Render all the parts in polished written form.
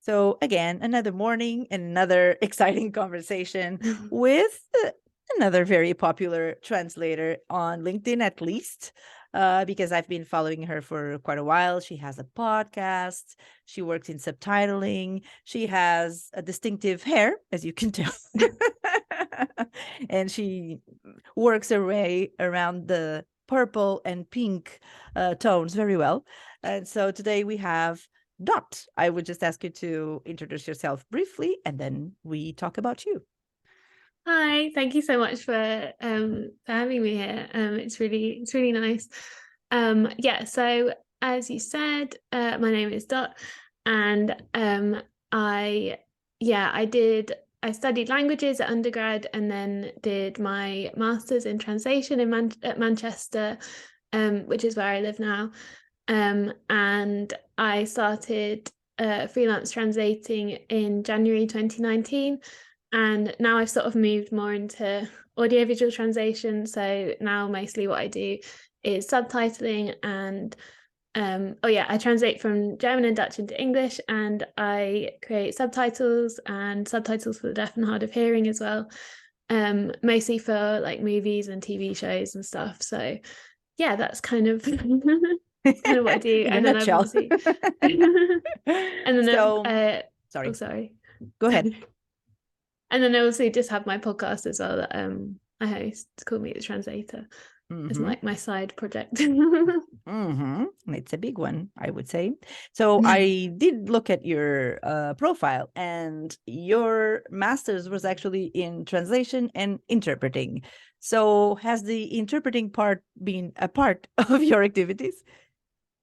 So again, another morning and another exciting conversation with another very popular translator on LinkedIn, at least, because I've been following her for quite a while. She has a podcast. She works in subtitling. She has a distinctive hair, as you can tell. And she works her way around the purple and pink tones very well. And so today we have Dot. I would just ask you to introduce yourself briefly, and then we talk about you. Hi, thank you so much for having me here. It's really nice. So as you said, my name is Dot, and I studied languages at undergrad and then did my master's in translation at Manchester, which is where I live now. And I started freelance translating in January 2019. And now I've sort of moved more into audiovisual translation. So now mostly what I do is subtitling and I translate from German and Dutch into English, and I create subtitles for the deaf and hard of hearing as well, mostly for like movies and TV shows and stuff. So yeah, that's kind of kind of what I do. In and a then nutshell. Obviously and then sorry. sorry. Go ahead. And then I also just have my podcast as well that I host. It's called Meet the Translator. It's like my side project. It's a big one, I would say. So I did look at your profile, and your master's was actually in translation and interpreting. So has the interpreting part been a part of your activities?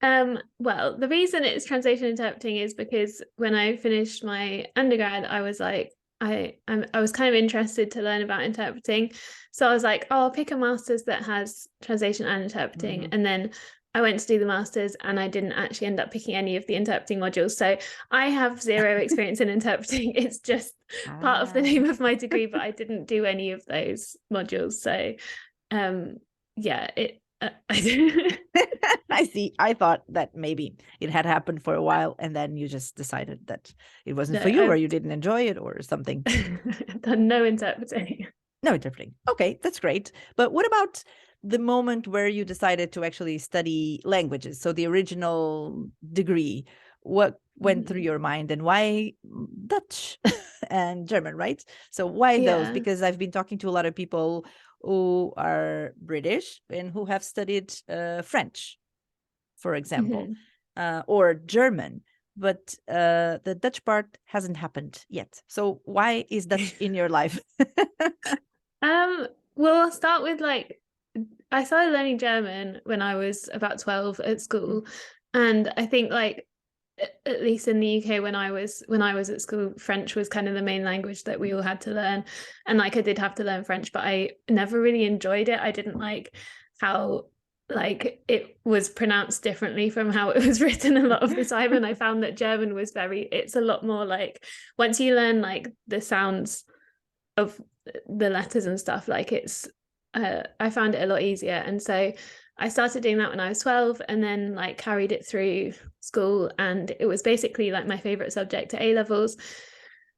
Well, the reason it's translation interpreting is because when I finished my undergrad, I was like, I was kind of interested to learn about interpreting. So I was like, oh, I'll pick a master's that has translation and interpreting. And then I went to do the master's, and I didn't actually end up picking any of the interpreting modules. So I have zero experience in interpreting. It's just part of the name of my degree, but I didn't do any of those modules. So I see. I thought that maybe it had happened for a while, and then you just decided that it wasn't for you, or you didn't enjoy it, or something. Done no interpreting. No interpreting. Okay, that's great. But what about the moment where you decided to actually study languages? So the original degree, what went through your mind, and why Dutch and German, right? So why those? Because I've been talking to a lot of people who are British and who have studied French, for example, or German, but the Dutch part hasn't happened yet. So why is Dutch in your life? Well, I'll start with I started learning German when I was about 12 at school, and I think at least in the UK when I was at school, French was kind of the main language that we all had to learn. And I did have to learn French, but I never really enjoyed it. I didn't like how it was pronounced differently from how it was written a lot of the time. And I found that German was it's a lot more once you learn the sounds of the letters and stuff, I found it a lot easier. And so I started doing that when I was 12, and then carried it through school, and it was basically my favorite subject at A-levels.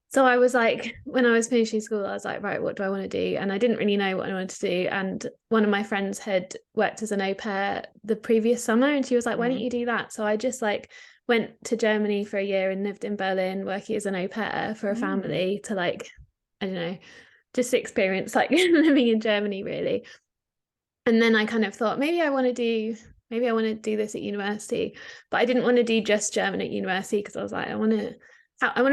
So I was when I was finishing school, I was like, right, what do I want to do? And I didn't really know what I wanted to do. And one of my friends had worked as an au pair the previous summer, and she was like, why don't you do that? So I just went to Germany for a year and lived in Berlin working as an au pair for a family to I don't know, just experience living in Germany really. And then I kind of thought maybe I want to do this at university, but I didn't want to do just German at university, because I was like, I want to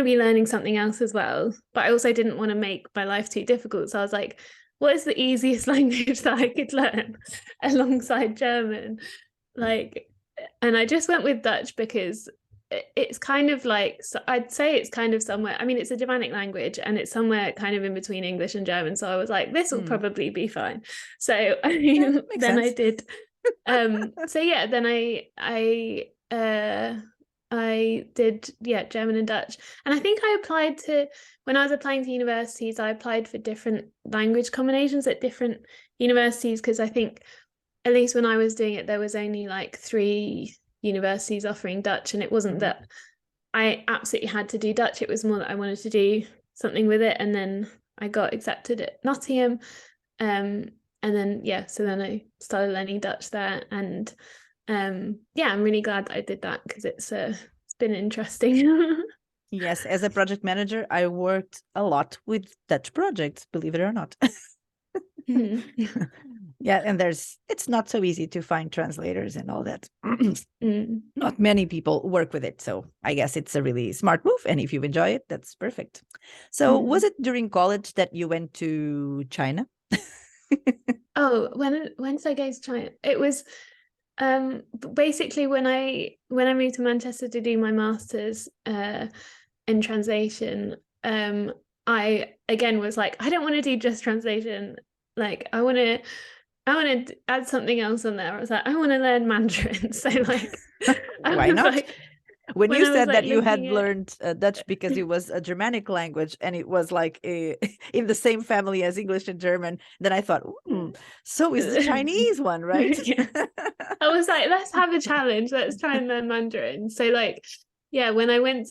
be learning something else as well, but I also didn't want to make my life too difficult. So I was like, what is the easiest language that I could learn alongside German? And I just went with Dutch because it's kind of I'd say it's kind of somewhere, I mean, it's a Germanic language and it's somewhere kind of in between English and German. So I was like, this will probably be fine. So then sense. I did. So yeah, then I did German and Dutch. And I think when I was applying to universities, I applied for different language combinations at different universities, because I think at least when I was doing it, there was only 3 universities offering Dutch, and it wasn't that I absolutely had to do Dutch. It was more that I wanted to do something with it, and then I got accepted at Nottingham, and then so then I started learning Dutch there, and I'm really glad that I did that because it's been interesting. Yes, as a project manager, I worked a lot with Dutch projects, believe it or not. Yeah, and it's not so easy to find translators and all that. Not many people work with it, so I guess it's a really smart move. And if you enjoy it, that's perfect. So, was it during college that you went to China? Oh, when did I go to China? It was basically when I moved to Manchester to do my master's in translation. I again was like, I don't want to do just translation. Like, I want to add something else on there. I was like, I want to learn Mandarin. So like, Why not? like, when you said that you had looking learned Dutch because it was a Germanic language and it was like in the same family as English and German, then I thought, so is the Chinese one, right? Yeah. I was like, let's have a challenge. Let's try and learn Mandarin. So like, yeah, when I came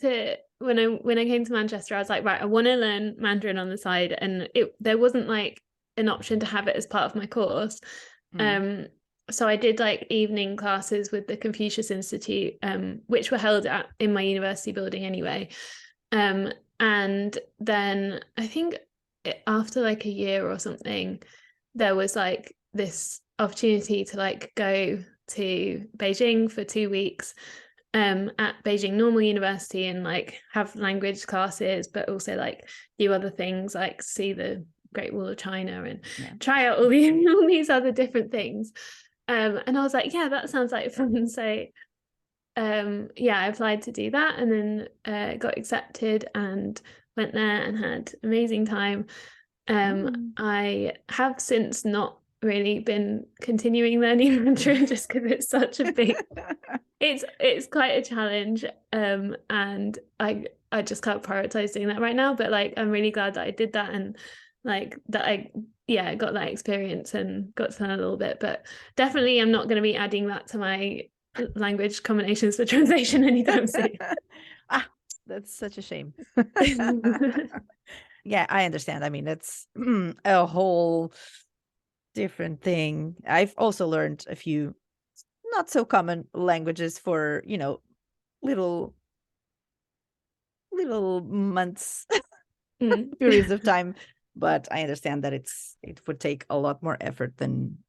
to Manchester, I was like, right, I want to learn Mandarin on the side, and there wasn't like an option to have it as part of my course. So I did like evening classes with the Confucius Institute, which were held in my university building anyway. And then I think after like a year or something, there was like this opportunity to like go to Beijing for 2 weeks at Beijing Normal University and like have language classes, but also like do other things like see the Great Wall of China and try out all these other different things. And I was like, yeah, that sounds like fun. So I applied to do that, and then got accepted and went there and had amazing time. I have since not really been continuing learning Mandarin just because it's such a big it's quite a challenge, and I just can't prioritize doing that right now, but like I'm really glad that I did that, and like that I got that experience and got to learn a little bit. But definitely I'm not going to be adding that to my language combinations for translation anytime soon. That's such a shame. Yeah, I understand. I mean, it's a whole different thing. I've also learned a few not so common languages for, little months, periods of time. But I understand that it would take a lot more effort than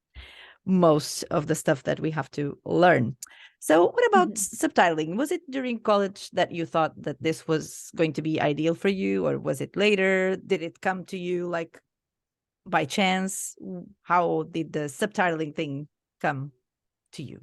most of the stuff that we have to learn. So what about subtitling? Was it during college that you thought that this was going to be ideal for you, or was it later? Did it come to you like by chance? How did the subtitling thing come to you?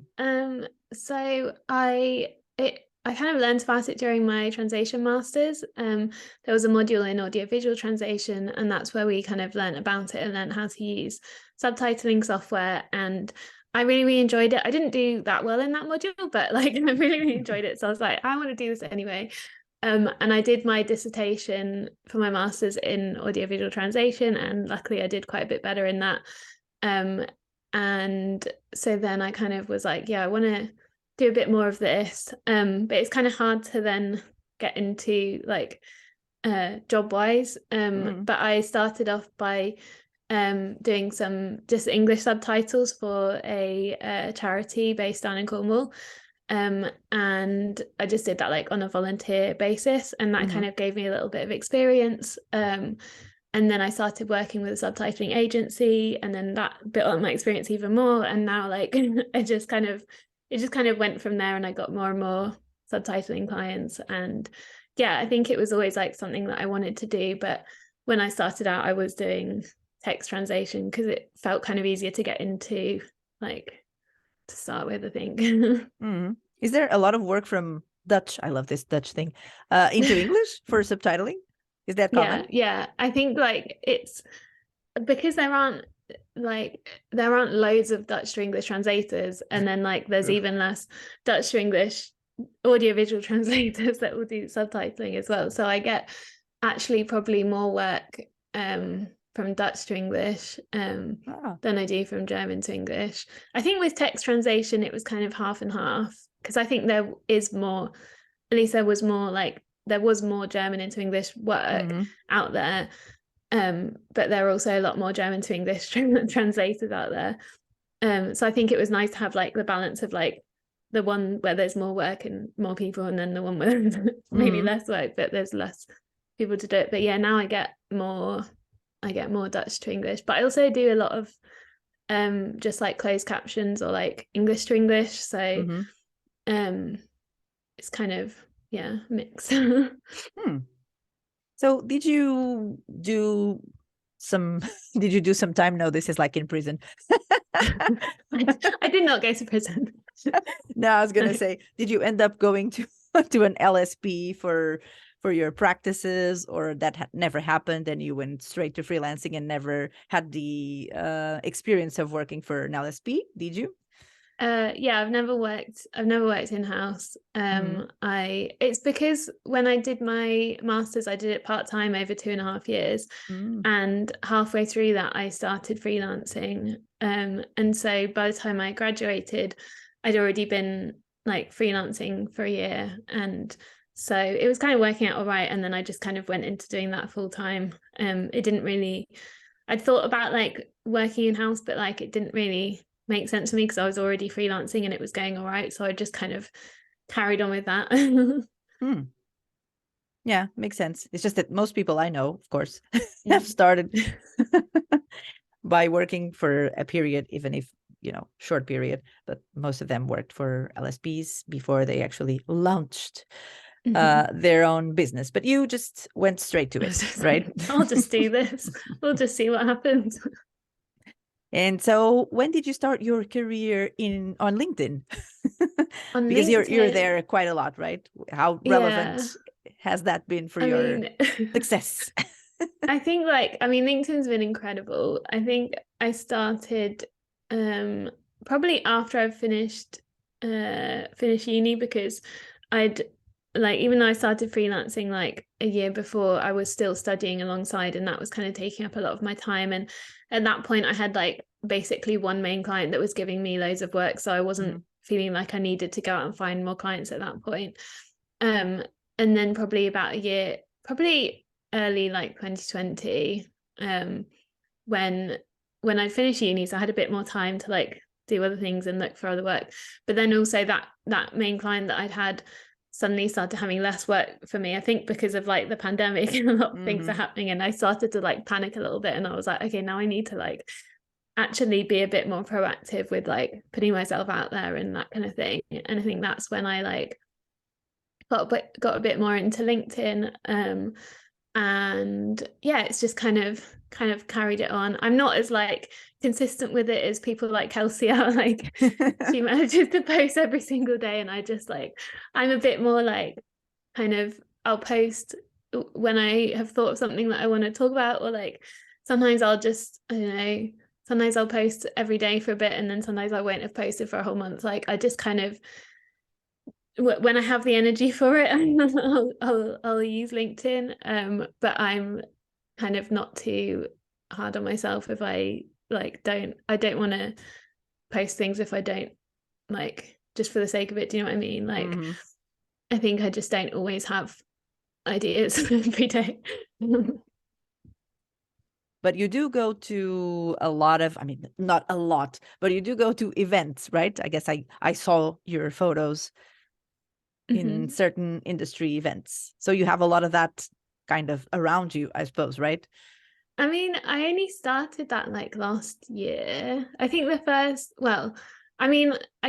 So I kind of learned about it during my translation masters. There was a module in audiovisual translation, and that's where we kind of learned about it and learned how to use subtitling software. And I really, really enjoyed it. I didn't do that well in that module, but like I really, really enjoyed it. So I was like, I want to do this anyway. And I did my dissertation for my master's in audiovisual translation, and luckily I did quite a bit better in that. And so then I kind of was like, yeah, I want to do a bit more of this. But it's kind of hard to then get into like job wise. But I started off by doing some just English subtitles for a charity based down in Cornwall. And I just did that like on a volunteer basis, and that kind of gave me a little bit of experience. And then I started working with a subtitling agency, and then that built up my experience even more. And now like it just kind of went from there, and I got more and more subtitling clients. And I think it was always like something that I wanted to do. But when I started out, I was doing text translation because it felt kind of easier to get into, like, to start with, I think. Is there a lot of work from Dutch? I love this Dutch thing, into English for subtitling? Is that common? Yeah. I think like it's because there aren't loads of Dutch to English translators, and then like there's even less Dutch to English audiovisual translators that will do subtitling as well. So I get actually probably more work from Dutch to English than I do from German to English. I think with text translation it was kind of half and half, because I think there is more at least there was more German into English work out there. But there are also a lot more German to English translators out there. So I think it was nice to have like the balance of like the one where there's more work and more people, and then the one where there's maybe less work but there's less people to do it. But yeah, now I get more Dutch to English, but I also do a lot of just like closed captions or like English to English. So it's kind of mix. So did you do some time? No, this is like in prison. I did not go to prison. No, I was gonna say, did you end up going to an LSP for your practices, or that never happened and you went straight to freelancing and never had the experience of working for an LSP? Did you? I've never worked in-house. It's because when I did my master's, I did it part-time over 2.5 years, and halfway through that I started freelancing, and so by the time I graduated I'd already been like freelancing for a year, and so it was kind of working out all right, and then I just kind of went into doing that full-time. I'd thought about like working in-house, but like it didn't really make sense to me because I was already freelancing and it was going all right, so I just kind of carried on with that. Yeah, makes sense. It's just that most people I know, of course, have started by working for a period, even if short period, but most of them worked for LSPs before they actually launched their own business. But you just went straight to it, right? I'll just do this. We'll just see what happens. And so when did you start your career on LinkedIn? Because LinkedIn, you're there quite a lot, right? How relevant has that been for your success? I think LinkedIn's been incredible. I think I started probably after I finished uni, because even though I started freelancing like a year before, I was still studying alongside, and that was kind of taking up a lot of my time. And at that point I had like basically one main client that was giving me loads of work, so I wasn't feeling like I needed to go out and find more clients at that point. And then probably about a year, probably early like 2020, when I finished uni, so I had a bit more time to like do other things and look for other work. But then also that main client that I'd had suddenly started having less work for me, I think because of like the pandemic and a lot of things are happening, and I started to like panic a little bit, and I was like, okay, now I need to like actually be a bit more proactive with like putting myself out there and that kind of thing. And I think that's when I like got a bit more into LinkedIn, and yeah, it's just kind of carried it on. I'm not as like consistent with it as people like Kelsey are. Like she manages to post every single day, and I just like, I'm a bit more like kind of, I'll post when I have thought of something that I want to talk about, or like sometimes I'll just, I don't know, sometimes I'll post every day for a bit, and then sometimes I won't have posted for a whole month. Like I just kind of, when I have the energy for it, I'll use LinkedIn. But I'm kind of not too hard on myself if I like don't want to post things if I don't like, just for the sake of it. Do you know what I mean? Like I think I just don't always have ideas every day. But you do go to a lot of, I mean, not a lot, but you do go to events, right? I guess I saw your photos in certain industry events. So you have a lot of that kind of around you, I suppose, right? I mean, I only started that like last year. I think I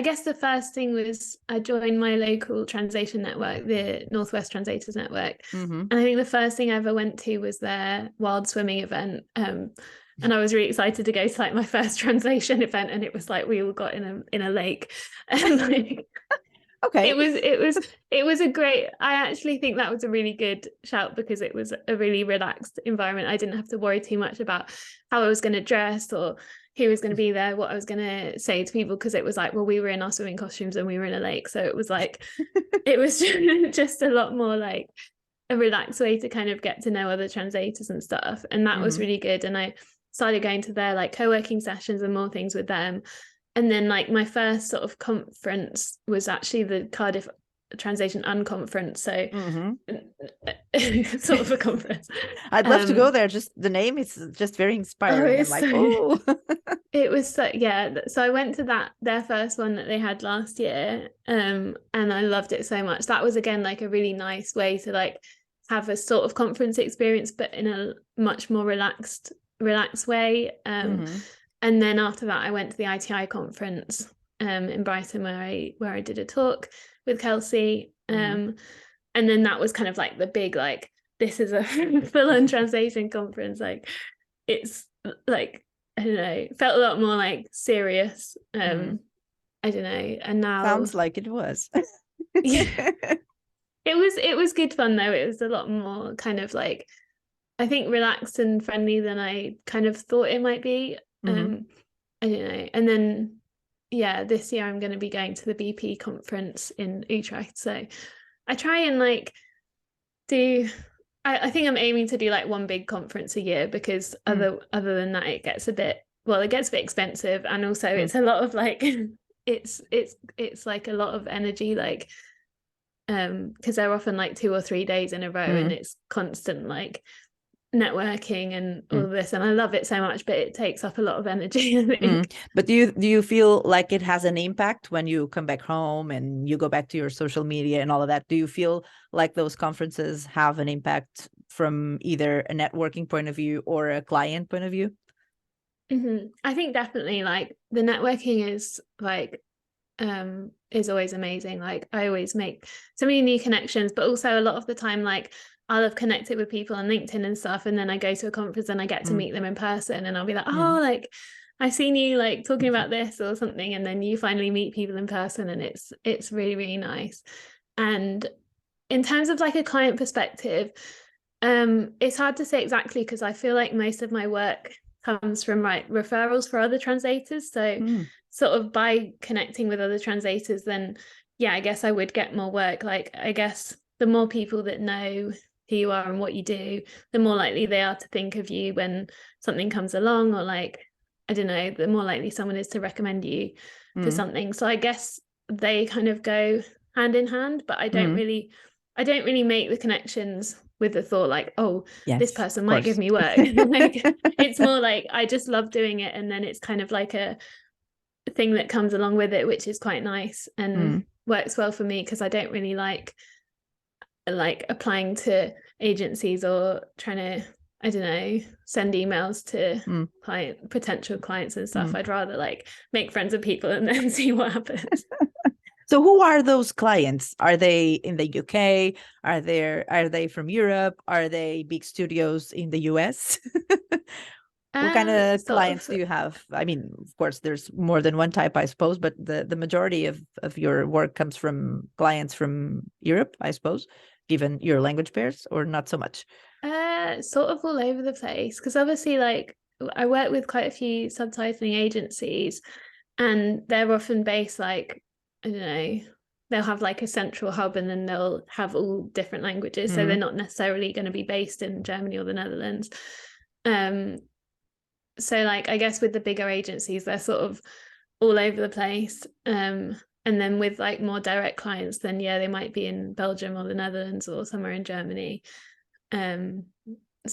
guess the first thing was I joined my local translation network, the Northwest Translators Network. And I think the first thing I ever went to was their wild swimming event. And I was really excited to go to like my first translation event, and it was like we all got in a lake. And like okay. It was a great, I actually think that was a really good shout, because it was a really relaxed environment. I didn't have to worry too much about how I was going to dress or who was going to be there, what I was going to say to people, because it was like, well, we were in our swimming costumes and we were in a lake, so it was like it was just a lot more like a relaxed way to kind of get to know other translators and stuff, and that was really good. And I started going to their like co-working sessions and more things with them. And then like my first sort of conference was actually the Cardiff translation unconference, so Mm-hmm. sort of a conference. I'd love to go there. Just the name is just very Oh, inspiring. I'm it's like, so oh. it was so, yeah, so I went to their first one that they had last year, and I loved it so much. That was again like a really nice way to like have a sort of conference experience, but in a much more relaxed way. Mm-hmm. And then after that I went to the ITI conference in Brighton, where I did a talk with Kelsey, Mm-hmm. and then that was kind of like the big, like, this is a full-on translation conference, like it's like, I don't know, felt a lot more like serious. Mm-hmm. I don't know. And now, Sounds like it was. yeah, it was good fun though. It was a lot more kind of like, I think, relaxed and friendly than I kind of thought it might be. Mm-hmm. I don't know. And then yeah, this year I'm going to be going to the BP conference in Utrecht. So I try and like do I think I'm aiming to do like one big conference a year, because other than that it gets a bit expensive, and also it's a lot of like it's like a lot of energy, like because they're often like 2 or 3 days in a row, and it's constant like networking and all of this, and I love it so much, but it takes up a lot of energy, I think. But do you feel like it has an impact when you come back home and you go back to your social media and all of that? Do you feel like those conferences have an impact from either a networking point of view or a client point of view? I think definitely, like, the networking is like is always amazing. Like, I always make so many new connections, but also a lot of the time, like, I'll have connected with people on LinkedIn and stuff, and then I go to a conference and I get to meet them in person, and I'll be like, oh, like, I've seen you like talking about this or something, and then you finally meet people in person, and it's really, really nice. And in terms of like a client perspective, it's hard to say exactly, because I feel like most of my work comes from like referrals for other translators. So sort of by connecting with other translators, then yeah, I guess I would get more work. Like, I guess the more people that know who you are and what you do, the more likely they are to think of you when something comes along, or like, I don't know, the more likely someone is to recommend you for something. So I guess they kind of go hand in hand, but I don't really make the connections with the thought like, oh, Yes, this person of might give course. me work. Like, it's more like I just love doing it, and then it's kind of like a thing that comes along with it, which is quite nice and works well for me, because I don't really like applying to agencies or trying to, I don't know, send emails to potential clients and stuff. I'd rather like make friends with people and then see what happens. So who are those clients? Are they in the UK? Are they from Europe? Are they big studios in the US? What kind of Sort clients of. do you have? I mean, of course, there's more than one type, I suppose, but the majority of your work comes from clients from Europe, I suppose, given your language pairs, or not so much? Sort of all over the place, because obviously, like, I work with quite a few subtitling agencies, and they're often based, like, I don't know, they'll have like a central hub, and then they'll have all different languages, so they're not necessarily going to be based in Germany or the Netherlands. So like, I guess with the bigger agencies, they're sort of all over the place. And then with like more direct clients, then yeah, they might be in Belgium or the Netherlands or somewhere in Germany. So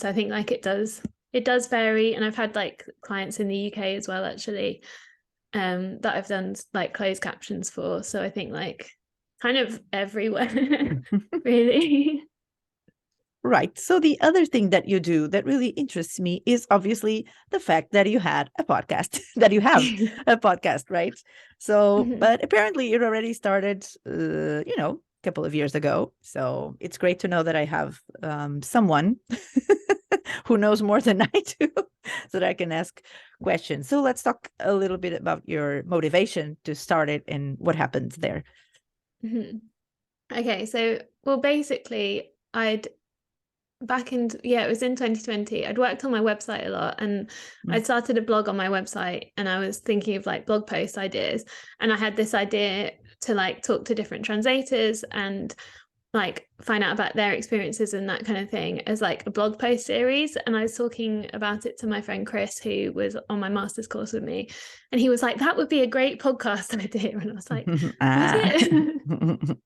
I think like it does vary, and I've had like clients in the UK as well, actually, that I've done like closed captions for. So I think like kind of everywhere, really. Right. So the other thing that you do that really interests me is obviously the fact that you had a podcast, that you have a podcast, right? So, but apparently it already started, a couple of years ago. So it's great to know that I have someone who knows more than I do so that I can ask questions. So let's talk a little bit about your motivation to start it and what happened there. Okay, so, well, basically, it was in 2020. I'd worked on my website a lot, and I'd started a blog on my website, and I was thinking of like blog post ideas, and I had this idea to like talk to different translators and like find out about their experiences and that kind of thing as like a blog post series. And I was talking about it to my friend Chris, who was on my master's course with me, and he was like, that would be a great podcast idea. And I was like, would it?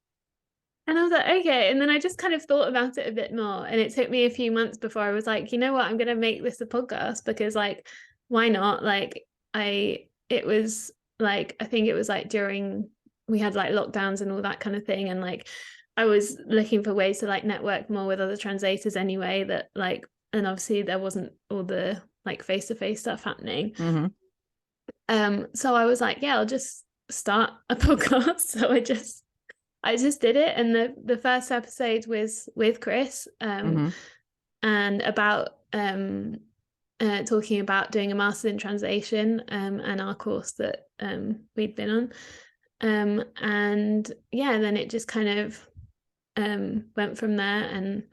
And I was like, okay. And then I just kind of thought about it a bit more. And it took me a few months before I was like, you know what, I'm going to make this a podcast because like, why not? Like it was like, I think it was like during, we had like lockdowns and all that kind of thing. And like, I was looking for ways to like network more with other translators anyway, that like, and obviously there wasn't all the like face-to-face stuff happening. So I was like, yeah, I'll just start a podcast. So I just did it, and the first episode was with Chris, and about talking about doing a master's in translation, and our course that we'd been on, and yeah, then it just kind of went from there, and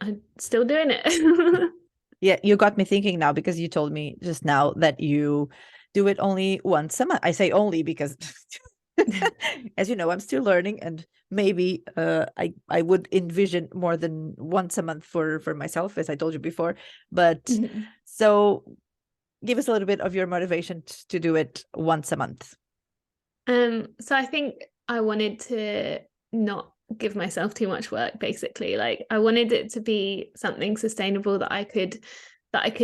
I'm still doing it. Yeah, you got me thinking now because you told me just now that you do it only once a month. I say only because as you know, I'm still learning, and maybe I would envision more than once a month for myself, as I told you before. But so give us a little bit of your motivation to do it once a month. So I think I wanted to not give myself too much work, basically. Like I wanted it to be something sustainable that I could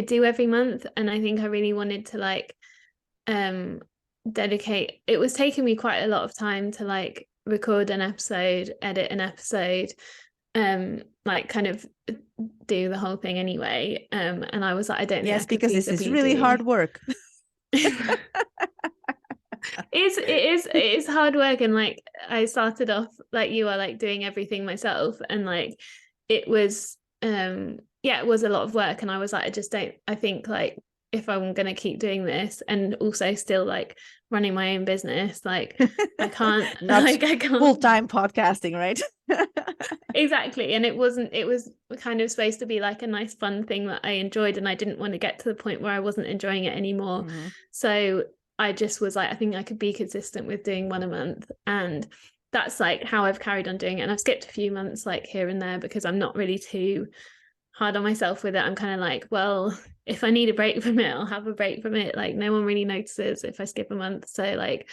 do every month. And I think I really wanted to like dedicate, it was taking me quite a lot of time to like record an episode, edit an episode, like kind of do the whole thing anyway. And I was like, I don't think I could because this is feasibly really do. hard work. It is hard work, and like I started off like you are, like doing everything myself, and like it was it was a lot of work, and I was like, I think like if I'm gonna keep doing this and also still like running my own business, like I can't not like I can't full-time podcasting, right? Exactly. And it was kind of supposed to be like a nice fun thing that I enjoyed, and I didn't want to get to the point where I wasn't enjoying it anymore. So I just was like, I think I could be consistent with doing one a month, and that's like how I've carried on doing it. And I've skipped a few months like here and there because I'm not really too hard on myself with it. I'm kind of like, well, if I need a break from it, I'll have a break from it. Like no one really notices if I skip a month. So like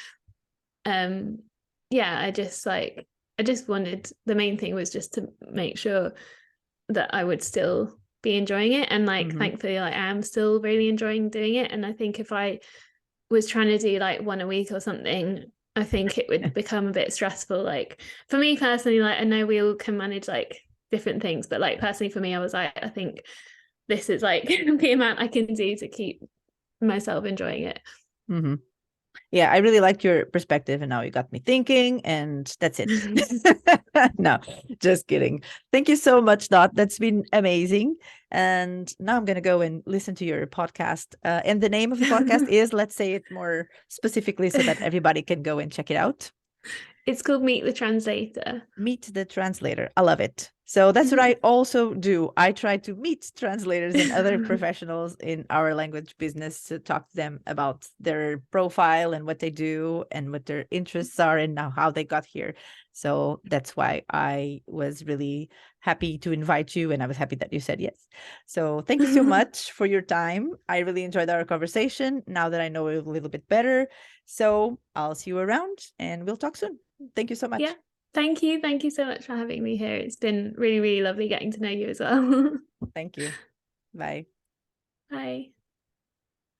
I just wanted, the main thing was just to make sure that I would still be enjoying it, and like thankfully like I am still really enjoying doing it. And I think if I was trying to do like one a week or something, I think it would become a bit stressful. Like for me personally, like I know we all can manage like different things, but like personally for me, I was like, I think this is like the amount I can do to keep myself enjoying it. Yeah, I really liked your perspective, and now you got me thinking, and that's it. No, just kidding. Thank you so much, Dot. That's been amazing. And now I'm going to go and listen to your podcast. And the name of the podcast is, let's say it more specifically so that everybody can go and check it out. It's called Meet the Translator. Meet the Translator. I love it. So that's what I also do. I try to meet translators and other professionals in our language business to talk to them about their profile and what they do and what their interests are and now how they got here. So that's why I was really happy to invite you, and I was happy that you said yes. So thank you so much for your time. I really enjoyed our conversation now that I know it a little bit better. So I'll see you around, and we'll talk soon. Thank you so much. Yeah. Thank you. Thank you so much for having me here. It's been really, really lovely getting to know you as well. Thank you. Bye. Bye.